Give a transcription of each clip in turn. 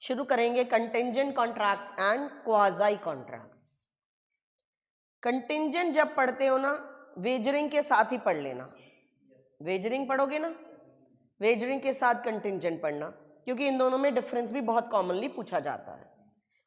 शुरू करेंगे contingent contracts and quasi contracts. Contingent जब पढ़ते हो ना, वेजरिंग के साथ ही पढ़ लेना। वेजरिंग पढ़ोगे ना, वेजरिंग के साथ कंटिंजेंट पढ़ना, क्योंकि इन दोनों में डिफरेंस भी बहुत कॉमनली पूछा जाता है।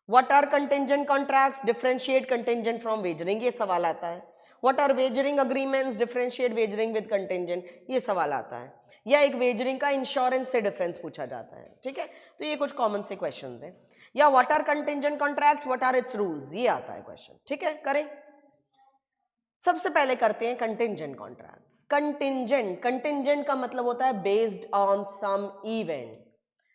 What are contingent contracts, differentiate contingent from wagering, ये सवाल आता है। What are wagering agreements, differentiate wagering with contingent, ये सवाल आता है। या एक वेजरिंग का इंश्योरेंस से डिफरेंस पूछा जाता है, ठीक है। तो ये कुछ कॉमन से क्वेश्चंस हैं। या what are contingent contracts, what are its rules, ये आता है क्वेश्चन, ठीक है। करें, सबसे पहले करते हैं कंटिंजेंट कॉन्ट्रैक्ट्स। कंटिंजेंट का मतलब होता है बेस्ड ऑन सम इवेंट।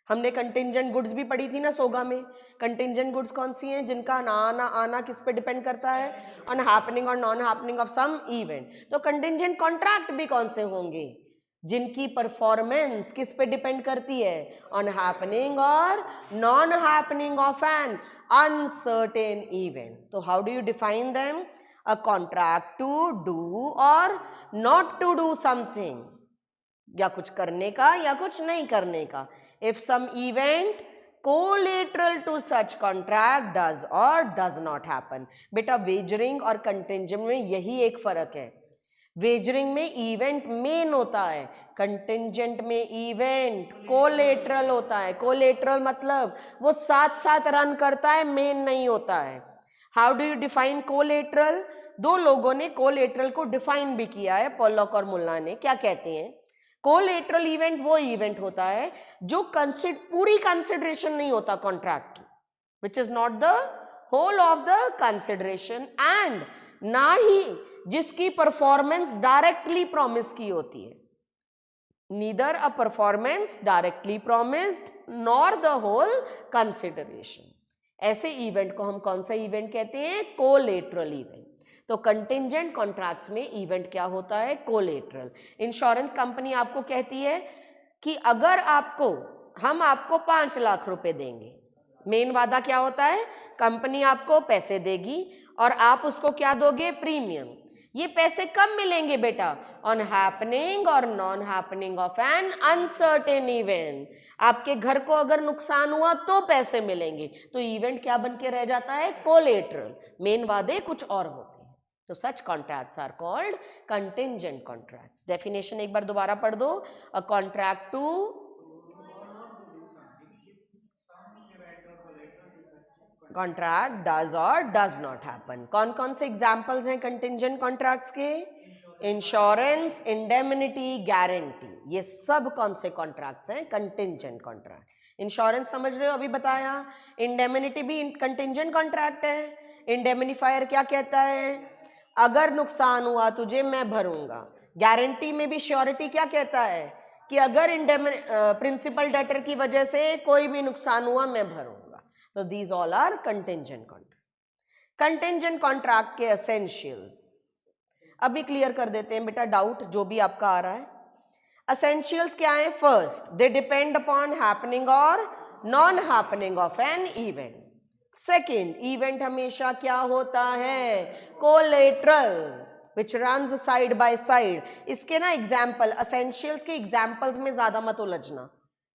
हमने कंटिंजेंट गुड्स भी पढ़ी थी ना सोगा में। कंटिंजेंट गुड्स कौन सी हैं? जिनका ना आना आना किस पे डिपेंड करता है? ऑन हैपनिंग और non happening of some event. तो कंटिंजेंट कॉन्ट्रैक्ट भी कौन से होंगे? जिनकी परफॉर्मेंस किस पे डिपेंड करती है? ऑन हैपनिंग और non happening of an uncertain event. तो how do you define them? A contract to do और नॉट टू डू समथिंग, या कुछ करने का या कुछ नहीं करने का। If some event collateral to such contract does or does not happen। बेटा वेजरिंग और कंटिंजेंट में यही एक फर्क है। वेजरिंग में इवेंट मेन होता है, कंटिंजेंट में इवेंट कोलेटरल होता है। कोलेटरल मतलब वो साथ साथ रन करता है, मेन नहीं होता है। How do you define collateral? दो लोगों ने कोलेटरल को डिफाइन भी किया है, पॉलॉक और मुल्ला ने। क्या कहते हैं? कोलेटरल इवेंट वो इवेंट होता है जो पूरी कंसिडरेशन नहीं होता कॉन्ट्रैक्ट की, which is not the whole of the consideration, and ना ही जिसकी परफॉर्मेंस डायरेक्टली प्रॉमिस की होती है। Neither a performance directly promised nor the whole consideration. ऐसे इवेंट को हम कौन सा इवेंट कहते हैं? Collateral event. तो कंटिंजेंट कॉन्ट्रैक्ट्स में इवेंट क्या होता है? कोलेटरल। इंश्योरेंस कंपनी आपको कहती है कि अगर हम आपको 5 लाख रुपए देंगे, मेन वादा क्या होता है? कंपनी आपको पैसे देगी और आप उसको क्या दोगे? प्रीमियम। ये पैसे कब मिलेंगे बेटा? ऑन हैपनिंग और non happening of an uncertain event. आपके घर को अगर नुकसान हुआ तो पैसे मिलेंगे। तो इवेंट क्या बन के रह जाता है? कोलेटरल। मेन वादे कुछ और होते हैं। तो such contracts are called contingent contracts. Definition एक बार दोबारा पढ़ दो। A contract to contract does और डज नॉट हैपन। कौन कौन से एग्जाम्पल्स हैं कंटिंजेंट कॉन्ट्रैक्ट्स के? इंश्योरेंस, इंडेमनिटी, गारंटी, ये सब कौन से कॉन्ट्रैक्ट्स हैं? Contingent contract. इंश्योरेंस समझ रहे हो, अभी बताया। इंडेमनिटी भी कंटिंजेंट कॉन्ट्रैक्ट है। इंडेमनिफायर क्या कहता है? अगर नुकसान हुआ तुझे मैं भरूंगा। गारंटी में भी श्योरिटी क्या कहता है? कि अगर प्रिंसिपल डेटर की वजह से कोई भी नुकसान हुआ मैं भरूंगा। तो these all are contingent contract. Contingent contract के एसेंशियल्स अभी क्लियर कर देते हैं बेटा, डाउट जो भी आपका आ रहा है। एसेंशियल्स क्या है? First, they depend upon happening और non happening of an event. Second, event हमेशा क्या होता है? Collateral which runs side by side. इसके ना एग्जाम्पल, एसेंशियल्स के एग्जाम्पल्स में ज्यादा मत उलझना,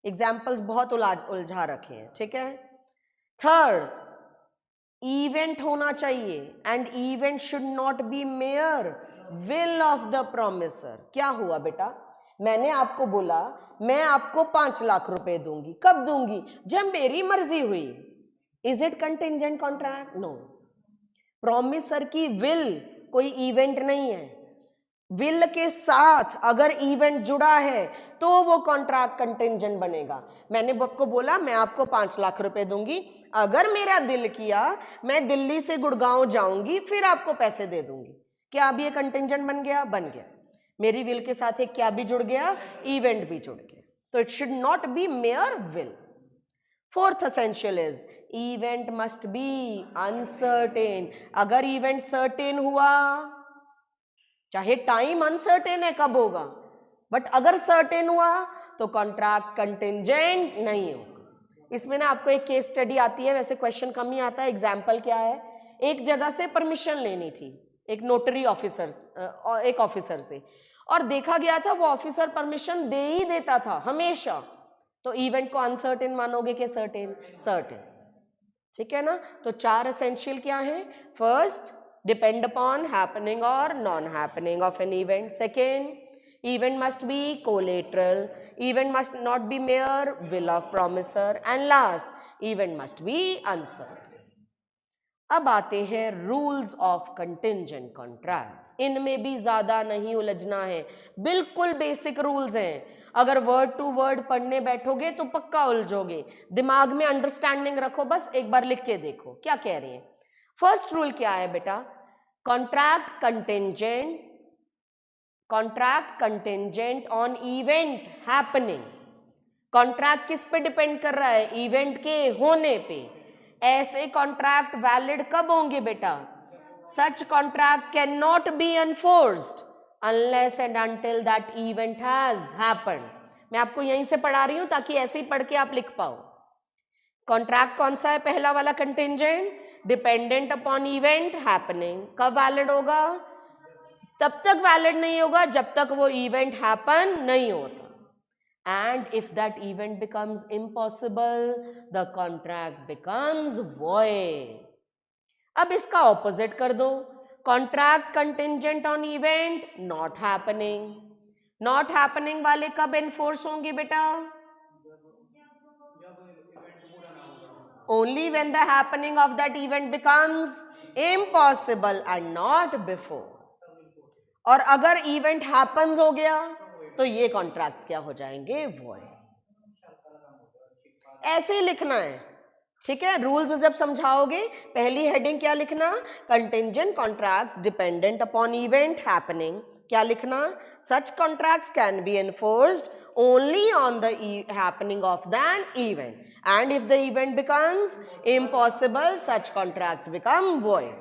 एग्जाम्पल्स बहुत उलझा रखे हैं, ठीक है। थर्ड, इवेंट होना चाहिए and event should not be mayor will of the promisor. क्या हुआ बेटा? मैंने आपको बोला मैं आपको 5 लाख रुपए दूंगी। कब दूंगी? जब मेरी मर्जी हुई। Is it contingent contract? No. Promisor की विल कोई इवेंट नहीं है। विल के साथ अगर इवेंट जुड़ा है तो वो कॉन्ट्रैक्ट कंटिंजेंट बनेगा। मैंने आपको बोला मैं आपको 5 लाख रुपए दूंगी, अगर मेरा दिल किया मैं दिल्ली से गुड़गांव जाऊंगी फिर आपको पैसे दे दूंगी। क्या अब ये कंटिंजेंट बन गया? बन गया। मेरी विल के साथ एक क्या भी जुड़ गया? इवेंट भी जुड़ गया। तो it should not be mayor will. Fourth essential is event must be uncertain. अगर इवेंट सर्टेन हुआ, चाहे टाइम अनसर्टेन है कब होगा, बट अगर सर्टेन हुआ तो कॉन्ट्रैक्ट कंटिंजेंट नहीं होगा। इसमें ना आपको एक केस स्टडी आती है, वैसे क्वेश्चन कम ही आता है। एग्जाम्पल क्या है? एक जगह से परमिशन लेनी थी, एक नोटरी ऑफिसर, एक ऑफिसर से, और देखा गया था वो ऑफिसर परमिशन दे ही देता था हमेशा। तो इवेंट को अनसर्टेन मानोगे कि सर्टेन? सर्टेन। ठीक है ना? तो 4 एसेंशियल क्या है? फर्स्ट, डिपेंड अपॉन हैपनिंग और non happening of an event. Second, event must be collateral, event must not be mere will of promiser, and last event must be uncertain. अब आते हैं रूल्स ऑफ कंटिंजेंट कॉन्ट्रैक्ट्स. इनमें भी ज्यादा नहीं उलझना है, बिल्कुल बेसिक रूल्स हैं. अगर वर्ड टू वर्ड पढ़ने बैठोगे तो पक्का उलझोगे. दिमाग में अंडरस्टैंडिंग रखो, बस एक बार लिख के देखो क्या कह रही है. फर्स्ट रूल क्या है बेटा? Contract contingent on event happening. Contract किस पे डिपेंड कर रहा है? इवेंट के होने पे. ऐसे कॉन्ट्रैक्ट वैलिड कब होंगे बेटा? सच contract can not be enforced unless and until that event has happened. मैं आपको यहीं से पढ़ा रही हूं ताकि ऐसे ही पढ़ के आप लिख पाओ. कॉन्ट्रैक्ट कौन सा है? पहला वाला contingent, dependent upon event happening. कब वैलिड होगा? तब तक वैलिड नहीं होगा जब तक वो इवेंट हैपन नहीं होता. And if that event becomes impossible, the contract becomes void. अब इसका ऑपोजिट कर दो. Contract contingent on event not happening. Not happening वाले कब एनफोर्स होंगे बेटा? Only when the happening of that event becomes impossible and not before. और अगर इवेंट हैपन्स हो गया तो ये कॉन्ट्रैक्ट्स क्या हो जाएंगे? वॉइड. ऐसे ही लिखना है. ठीक है? रूल्स जब समझाओगे पहली हेडिंग क्या लिखना? Contingent contracts dependent upon event happening. क्या लिखना? Such contracts can be enforced only on the happening of that event, and if the event becomes impossible such contracts become void.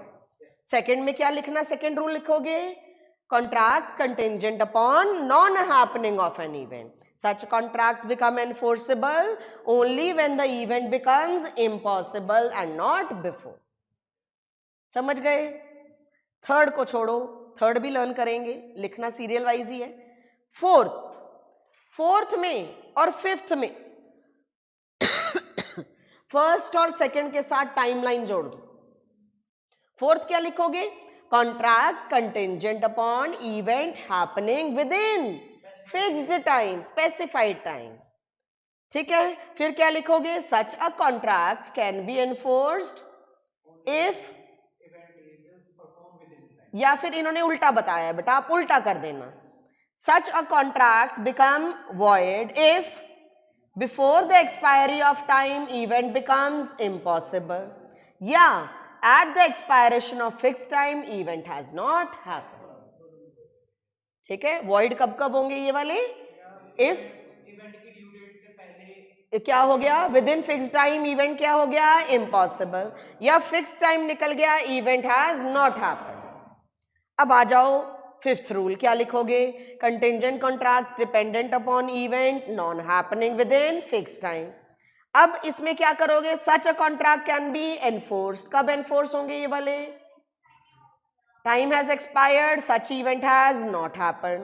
Second में क्या लिखना? Second rule लिखोगे contract contingent upon non-happening of an event. Such contracts become enforceable only when the event becomes impossible and not before. समझ गए? Third को छोड़ो, third भी learn करेंगे, लिखना सीरियल वाइज ही है. फोर्थ में और फिफ्थ में फर्स्ट और सेकंड के साथ टाइमलाइन जोड़ दो. फोर्थ क्या लिखोगे? Contract contingent upon event happening within fixed time, specified time. ठीक है? फिर क्या लिखोगे? Such a contract can be enforced if, या फिर इन्होंने उल्टा बताया बेटा, आप उल्टा कर देना. Such a contract become void if before the expiry of time event becomes impossible, या at the expiration of fixed time event has not happened. ठीक है? void कब कब होंगे ये वाले? if इवेंट की ड्यू डेट से पहले क्या हो गया? With in fixed time event क्या हो गया? इम्पॉसिबल. या फिक्स्ड टाइम निकल गया, इवेंट हैज नॉट हैपेंड. अब आ जाओ फिफ्थ रूल. क्या लिखोगे? Contingent contract dependent upon event non happening within fixed time. अब इसमें क्या करोगे? Such a contract can be enforced. कब एनफोर्स होंगे ये वाले? Time has expired, such event has not happened.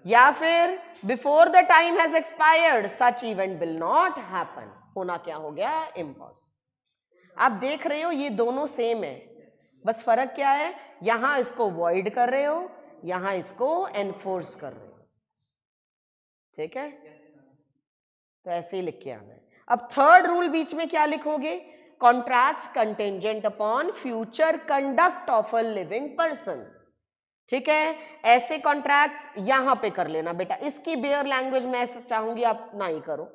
या फिर before the time has expired such event will not happen. होना क्या हो गया? इम्पॉसिबल. आप देख रहे हो ये दोनों सेम है, बस फर्क क्या है? यहां इसको वॉइड कर रहे हो, यहां इसको एनफोर्स कर रहे हो. ठीक है? तो ऐसे ही लिख के आना है. अब थर्ड रूल बीच में क्या लिखोगे? Contracts contingent upon future conduct of a living person. ठीक है? ऐसे कॉन्ट्रैक्ट्स यहां पे कर लेना बेटा. इसकी बेयर लैंग्वेज मैं चाहूंगी आप ना ही करो,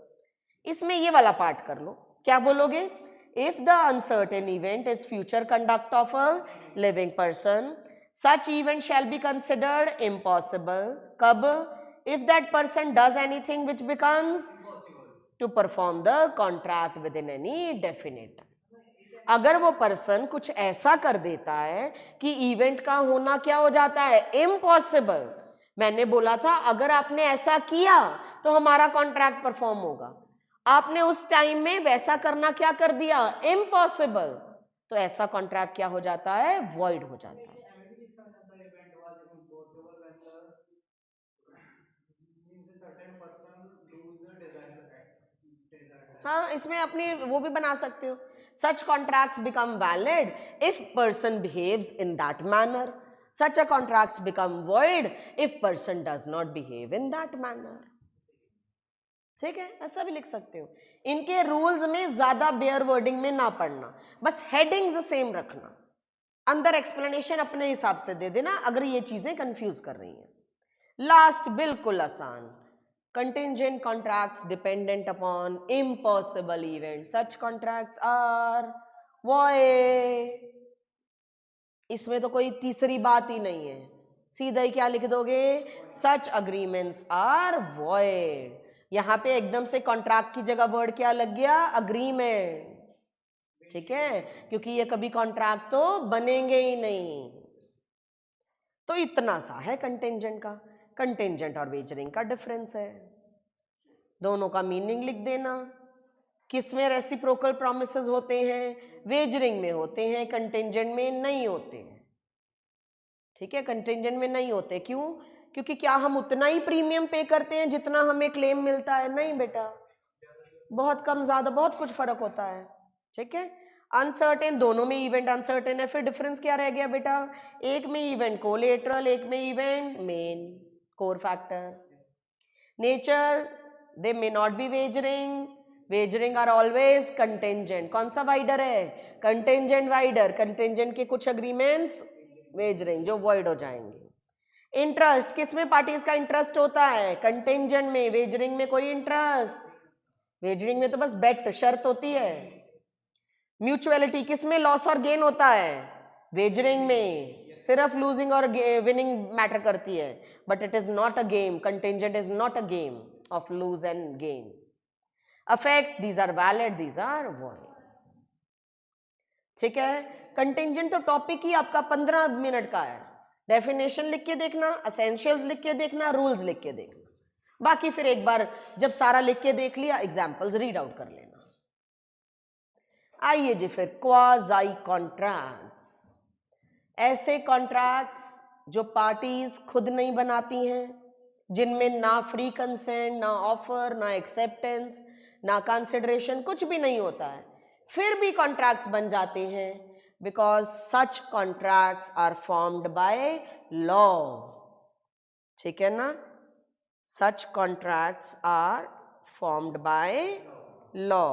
इसमें ये वाला पार्ट कर लो. क्या बोलोगे? If the uncertain event is future conduct of a living person such event shall be considered impossible. कब? If that person does anything which becomes to perform the contract within any definite time. अगर वो person कुछ ऐसा कर देता है कि event का होना क्या हो जाता है? इम्पॉसिबल. मैंने बोला था अगर आपने ऐसा किया तो हमारा कॉन्ट्रैक्ट परफॉर्म होगा. आपने उस टाइम में वैसा करना क्या कर दिया? इम्पॉसिबल. तो ऐसा कॉन्ट्रैक्ट क्या हो जाता है? वॉइड हो जाता है. हाँ, इसमें अपनी वो भी बना सकते हो, such contracts become valid if person behaves in that manner, such a contracts become void if person does not behave in that manner. ठीक है, ऐसा भी लिख सकते हो। इनके रूल्स में ज्यादा बेयर वर्डिंग में ना पढ़ना, बस हेडिंग्स सेम रखना, अंदर एक्सप्लेनेशन अपने हिसाब से दे देना अगर ये चीजें कंफ्यूज कर रही हैं। लास्ट बिल्कुल आसान, contingent contracts dependent upon impossible events, such contracts are void। इसमें तो कोई तीसरी बात ही नहीं है, सीधा ही क्या लिख दोगे, such agreements are void। यहां पे एकदम से कॉन्ट्रैक्ट की जगह वर्ड क्या लग गया, अग्रीमेंट। ठीक है, क्योंकि ये कभी कॉन्ट्रैक्ट तो बनेंगे ही नहीं। तो इतना सा है कंटेंजेंट का। कंटेंजेंट और वेजरिंग का डिफरेंस है, दोनों का मीनिंग लिख देना। किसमें रेसिप्रोकल प्रॉमिसेस होते हैं, वेजरिंग में होते हैं, कंटेंजेंट में नहीं होते हैं। ठीक है, कंटेंजेंट में नहीं होते, क्यों, क्योंकि क्या हम उतना ही प्रीमियम पे करते हैं जितना हमें क्लेम मिलता है, नहीं बेटा, बहुत कम ज्यादा बहुत कुछ फर्क होता है। ठीक है, अनसर्टेन, दोनों में इवेंट अनसर्टेन है, फिर डिफरेंस क्या रह गया बेटा, एक में इवेंट कोलेटरल, एक में event main core factor. Nature, they may not be wagering, wagering are always contingent. कौन सा वाइडर है, कंटेंजेंट वाइडर, कंटेंजेंट के कुछ अग्रीमेंट्स वेजरिंग जो वॉइड हो जाएंगे। इंटरेस्ट, किसमें पार्टीज का इंटरेस्ट होता है, कंटेंजेंट में, वेजरिंग में कोई इंटरेस्ट, वेजरिंग में तो बस बेट शर्त होती है। म्यूचुअलिटी, किसमें लॉस और गेन होता है, वेजरिंग में सिर्फ लूजिंग और विनिंग मैटर करती है, but it is not a game, contingent is not a game of lose and gain. Affect, these are valid, these are void. ठीक है, कंटेंजेंट तो टॉपिक ही आपका 15 मिनट का है, डेफिनेशन लिख के देखना, एसेंशियल्स लिख के देखना, रूल्स लिख के देखना, बाकी फिर एक बार जब सारा लिख के देख लिया एग्जाम्पल्स रीड आउट कर लेना। आइए जी फिर क्वाज़ाई कॉन्ट्रैक्ट्स, ऐसे कॉन्ट्रैक्ट्स जो पार्टीज खुद नहीं बनाती हैं, जिनमें ना फ्री कंसेंट, ना ऑफर, ना एक्सेप्टेंस, ना कंसिडरेशन, कुछ भी नहीं होता है, फिर भी कॉन्ट्रैक्ट्स बन जाते हैं, because such contracts are formed by law. ठीक है ना, such contracts are formed by law.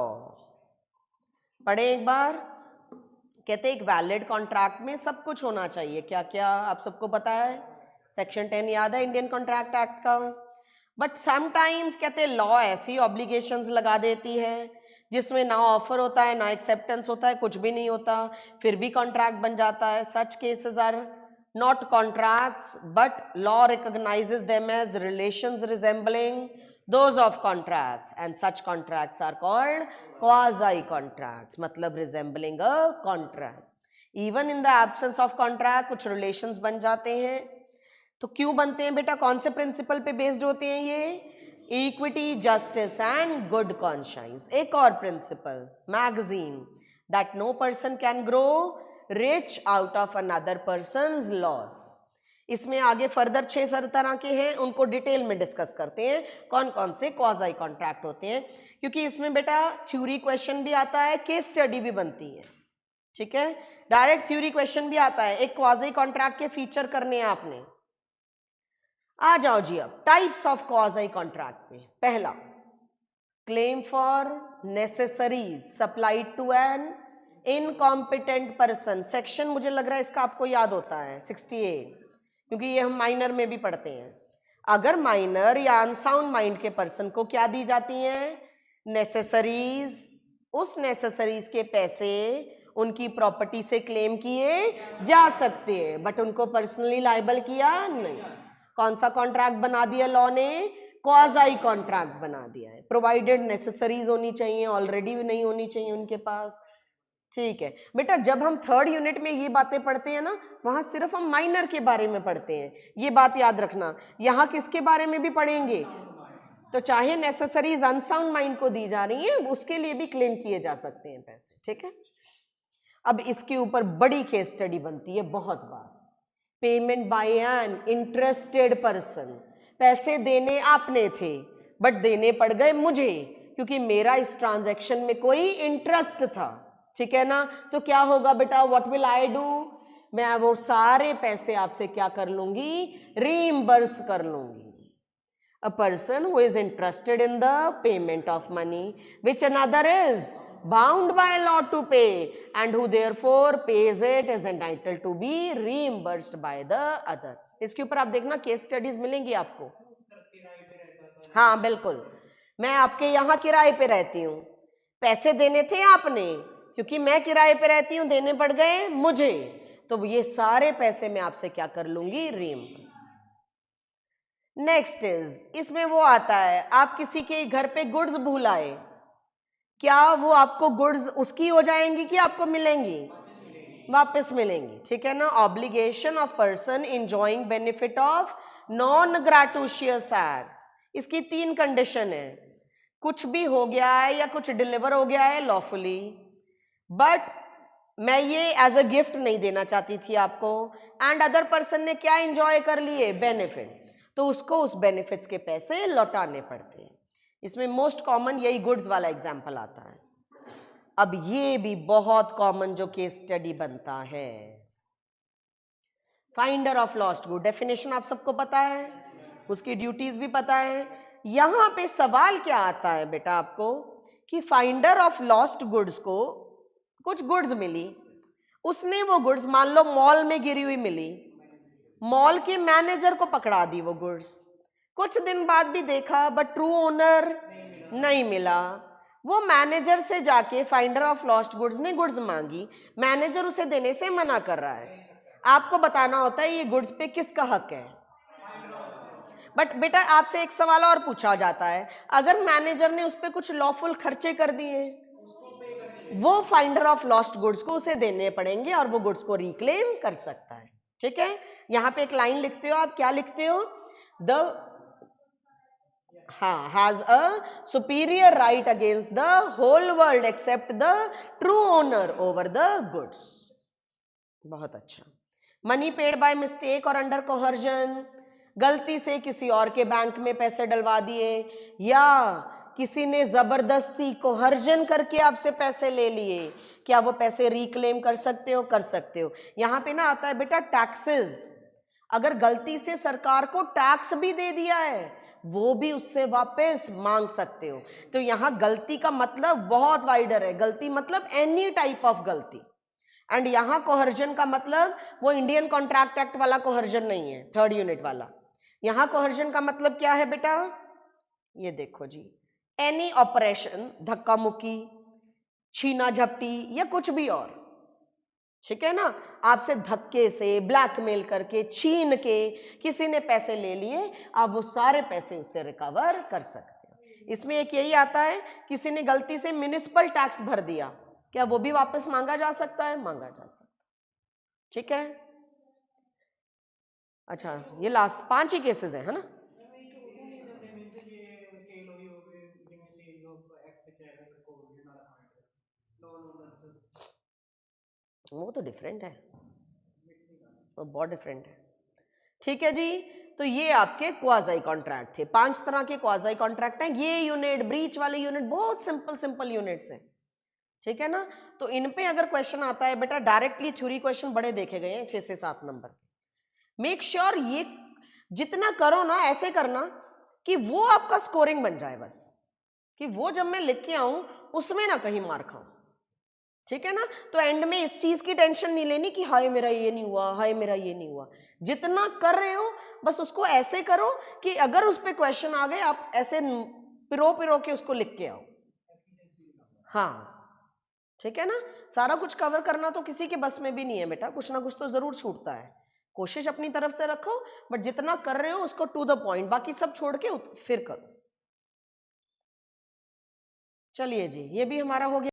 पढ़े एक बार, कहते एक वैलिड कॉन्ट्रैक्ट में सब कुछ होना चाहिए, क्या क्या आप सबको पता है, सेक्शन 10 याद है इंडियन कॉन्ट्रैक्ट एक्ट का। बट समटाइम्स कहते लॉ ऐसी ऑब्लिगेशंस लगा देती है जिसमें ना ऑफर होता है, ना एक्सेप्टेंस होता है, कुछ भी नहीं होता, फिर भी कॉन्ट्रैक्ट बन जाता है। Such cases are not contracts but law recognizes them as relations resembling those of contracts and such contracts are called quasi contracts, मतलब resembling a contract। even in the absence of contract कुछ relations बन जाते हैं। तो क्यों बनते हैं बेटा, कौन से प्रिंसिपल पे बेस्ड होते हैं ये, equity, justice and good conscience. एक और principle, magazine, that no person can grow rich out of another person's loss. इसमें आगे फर्दर 6 तरह के हैं, उनको डिटेल में डिस्कस करते हैं कौन कौन से क्वाज़ाई कॉन्ट्रैक्ट होते हैं, क्योंकि इसमें बेटा थ्योरी क्वेश्चन भी आता है, केस स्टडी भी बनती है। ठीक है, डायरेक्ट थ्योरी क्वेश्चन भी आता है, एक क्वाज़ाई कॉन्ट्रैक्ट के फीचर करने हैं आपने। आ जाओ जी अब टाइप्स ऑफ क्वाज़ाई कॉन्ट्रैक्ट में। पहला, claim for necessaries supplied to an incompetent person. Section मुझे लग रहा है इसका आपको याद होता है 68, क्योंकि ये हम माइनर में भी पढ़ते हैं। अगर माइनर या अनसाउंड माइंड के पर्सन को क्या दी जाती हैं, नेसेसरीज, उस नेसेसरीज के पैसे उनकी प्रॉपर्टी से क्लेम किए जा सकते हैं, बट उनको पर्सनली लायबल किया नहीं। कौन सा कॉन्ट्रैक्ट बना दिया लॉ ने, क्वाज़ाई कॉन्ट्रैक्ट बना दिया है, प्रोवाइडेड नेसेसरीज होनी चाहिए, ऑलरेडी नहीं होनी चाहिए उनके पास। ठीक है बेटा, जब हम 3rd यूनिट में ये बातें पढ़ते हैं ना, वहां सिर्फ हम माइनर के बारे में पढ़ते हैं, ये बात याद रखना। यहाँ किसके बारे में भी पढ़ेंगे, तो चाहे नेसेसरीज अनसाउंड माइंड को दी जा रही है, उसके लिए भी क्लेम किए जा सकते हैं पैसे। ठीक है, अब इसके ऊपर बड़ी केस स्टडी बनती है बहुत बार, payment by an interested person. पैसे देने आपने थे बट देने पड़ गए मुझे, क्योंकि मेरा इस ट्रांजैक्शन में कोई इंटरेस्ट था, ठीक है ना। तो क्या होगा बेटा, व्हाट विल आई डू, मैं वो सारे पैसे आपसे क्या कर लूंगी, रीइंबर्स कर लूंगी। A person who is interested in the payment of money which another is bound by law to pay and who therefore pays it is entitled to be reimbursed by the other। इसके ऊपर आप देखना case studies मिलेंगी आपको। हाँ बिल्कुल, मैं आपके यहाँ किराए पे रहती हूँ, पैसे देने थे आपने, क्योंकि मैं किराए पे रहती हूँ देने पड़ गए मुझे, तो ये सारे पैसे मैं आपसे क्या कर लूंगी, रीइंबर्स। नेक्स्ट इज, इसमें वो आता है आप किसी के घर पे गुड्स भूल आए, क्या वो आपको गुड्स उसकी हो जाएंगी कि आपको मिलेंगी, वापस मिलेंगी, ठीक है ना। Obligation of person enjoying benefit of non gratuitous act, इसकी 3 कंडीशन है, कुछ भी हो गया है या कुछ डिलीवर हो गया है लॉफुली, बट मैं ये एज अ गिफ्ट नहीं देना चाहती थी आपको, एंड अदर पर्सन ने क्या एंजॉय कर लिए, बेनिफिट, तो उसको उस बेनिफिट्स के पैसे लौटाने पड़ते हैं। इसमें मोस्ट कॉमन यही गुड्स वाला एग्जांपल आता है। अब ये भी बहुत कॉमन जो केस स्टडी बनता है, finder of lost good, definition आप सबको पता है, उसकी ड्यूटीज भी पता है। यहां पे सवाल क्या आता है बेटा आपको कि फाइंडर ऑफ लॉस्ट गुड्स को कुछ गुड्स मिली, उसने वो गुड्स मान लो मॉल में गिरी हुई मिली, मॉल के मैनेजर को पकड़ा दी वो गुड्स, कुछ दिन बाद भी देखा बट ट्रू ओनर नहीं मिला, वो मैनेजर से जाके फाइंडर ऑफ लॉस्ट गुड्स ने गुड्स मांगी, मैनेजर उसे देने से मना कर रहा है, आपको बताना होता है ये गुड्स पे किसका हक है। बट बेटा आपसे एक सवाल और पूछा जाता है, अगर मैनेजर ने उस पर कुछ लॉफुल खर्चे कर दिए, वो फाइंडर ऑफ लॉस्ट गुड्स को उसे देने पड़ेंगे और वो गुड्स को रिक्लेम कर सकता है, ठीक है। यहां पे एक लाइन लिखते हो आप, क्या लिखते हो, the has a superior right against the whole world except the true owner over the goods. बहुत अच्छा। मनी पेड बाय मिस्टेक और अंडर कोहर्जन, गलती से किसी और के बैंक में पैसे डलवा दिए या किसी ने जबरदस्ती कोहर्जन करके आपसे पैसे ले लिए, क्या वो पैसे रिक्लेम कर सकते हो, कर सकते हो। यहां पे ना आता है बेटा टैक्सेस, अगर गलती से सरकार को टैक्स भी दे दिया है वो भी उससे वापस मांग सकते हो। तो यहाँ गलती का मतलब बहुत वाइडर है, गलती मतलब एनी टाइप ऑफ गलती, एंड यहाँ कोहर्जन का मतलब वो इंडियन कॉन्ट्रैक्ट एक्ट वाला कोहर्जन नहीं है, 3rd यूनिट वाला। यहाँ कोहर्जन का मतलब क्या है बेटा, ये देखो जी, एनी ऑपरेशन, धक्का मुक्की, छीना झपटी या कुछ भी और, ठीक है ना, आपसे धक्के से ब्लैकमेल करके छीन के किसी ने पैसे ले लिए, आप वो सारे पैसे उससे रिकवर कर सकते हो। इसमें एक यही आता है, किसी ने गलती से म्युनिसिपल टैक्स भर दिया, क्या वो भी वापस मांगा जा सकता है, मांगा जा सकता है, ठीक है। अच्छा ये लास्ट 5 ही केसेस है ना। वो तो डिफरेंट है, वो बहुत डिफरेंट है, ठीक है जी। तो ये आपके क्वाज़ाई कॉन्ट्रैक्ट थे, 5 तरह के क्वाज़ाई कॉन्ट्रैक्ट हैं। ये यूनिट, ब्रीच वाले यूनिट बहुत सिंपल यूनिट्स हैं, ठीक है ना। तो इन पे अगर क्वेश्चन आता है बेटा, डायरेक्टली थ्योरी क्वेश्चन बड़े देखे गए हैं 6 से 7 नंबर। मेक श्योर ये जितना करो ना ऐसे करना कि वो आपका स्कोरिंग बन जाए, बस कि वो जब मैं लिख के आऊं उसमें ना कहीं मार खाऊं, ठीक है ना। तो एंड में इस चीज की टेंशन नहीं लेनी कि हाय मेरा ये नहीं हुआ, हाय मेरा ये नहीं हुआ, जितना कर रहे हो बस उसको ऐसे करो कि अगर उस पर क्वेश्चन आ गए आप ऐसे पिरो के उसको लिख के आओ। हाँ ठीक है ना, सारा कुछ कवर करना तो किसी के बस में भी नहीं है बेटा, कुछ ना कुछ तो जरूर छूटता है। कोशिश अपनी तरफ से रखो, बट जितना कर रहे हो उसको टू द पॉइंट, बाकी सब छोड़ के फिर करो। चलिए जी, ये भी हमारा हो गया।